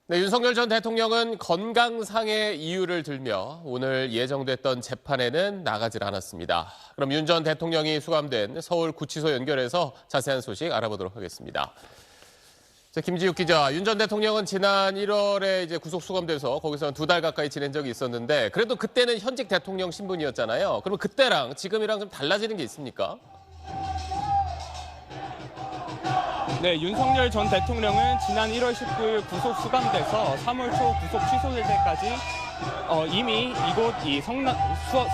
네, 윤석열 전 대통령은 건강상의 이유를 들며 오늘 예정됐던 재판에는 나가질 않았습니다. 그럼 윤 전 대통령이 수감된 서울구치소 연결해서 자세한 소식 알아보도록 하겠습니다. 김지욱 기자, 윤 전 대통령은 지난 1월에 이제 구속 수감돼서 거기서 한 2달 가까이 지낸 적이 있었는데 그래도 그때는 현직 대통령 신분이었잖아요. 그럼 그때랑 지금이랑 좀 달라지는 게 있습니까? 네, 윤석열 전 대통령은 지난 1월 19일 구속 수감돼서 3월 초 구속 취소될 때까지 이미 이곳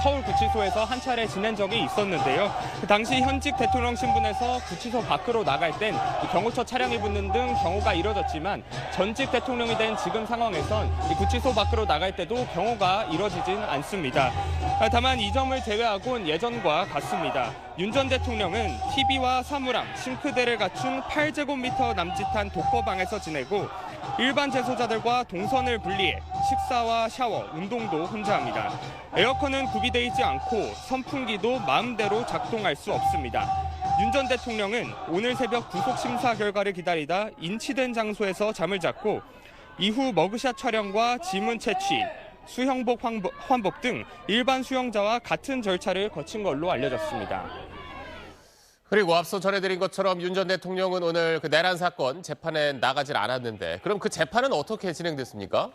서울구치소에서 한 차례 지낸 적이 있었는데요. 그 당시 현직 대통령 신분에서 구치소 밖으로 나갈 땐 경호처 차량이 붙는 등 경호가 이뤄졌지만 전직 대통령이 된 지금 상황에선 구치소 밖으로 나갈 때도 경호가 이뤄지진 않습니다. 다만 이 점을 제외하고는 예전과 같습니다. 윤 전 대통령은 TV와 사물함, 싱크대를 갖춘 8제곱미터 남짓한 독거방에서 지내고 일반 재소자들과 동선을 분리해 식사와 샤워, 운동도 혼자 합니다. 에어컨은 구비돼 있지 않고 선풍기도 마음대로 작동할 수 없습니다. 윤 전 대통령은 오늘 새벽 구속 심사 결과를 기다리다 인치된 장소에서 잠을 잤고 이후 머그샷 촬영과 지문 채취, 수형복 환복 등 일반 수용자와 같은 절차를 거친 걸로 알려졌습니다. 그리고 앞서 전해드린 것처럼 윤 전 대통령은 오늘 그 내란 사건 재판에 나가질 않았는데 그럼 그 재판은 어떻게 진행됐습니까?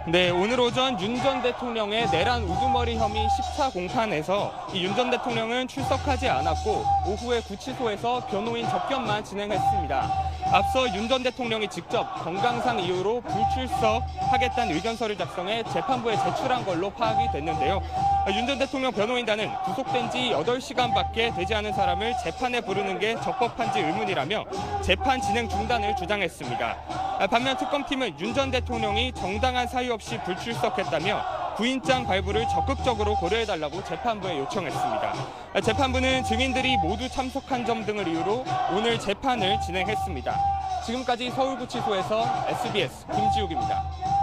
네, 오늘 오전 윤 전 대통령의 내란 우두머리 혐의 10차 공판에서 윤 전 대통령은 출석하지 않았고 오후에 구치소에서 변호인 접견만 진행했습니다. 앞서 윤 전 대통령이 직접 건강상 이유로 불출석하겠다는 의견서를 작성해 재판부에 제출한 걸로 파악이 됐는데요. 윤 전 대통령 변호인단은 구속된 지 8시간밖에 되지 않은 사람을 재판에 부르는 게 적법한지 의문이라며 재판 진행 중단을 주장했습니다. 반면 특검팀은 윤 전 대통령이 정당한 사유 없이 불출석했다며 구인장 발부를 적극적으로 고려해달라고 재판부에 요청했습니다. 재판부는 증인들이 모두 참석한 점 등을 이유로 오늘 재판을 진행했습니다. 지금까지 서울구치소에서 SBS 김지욱입니다.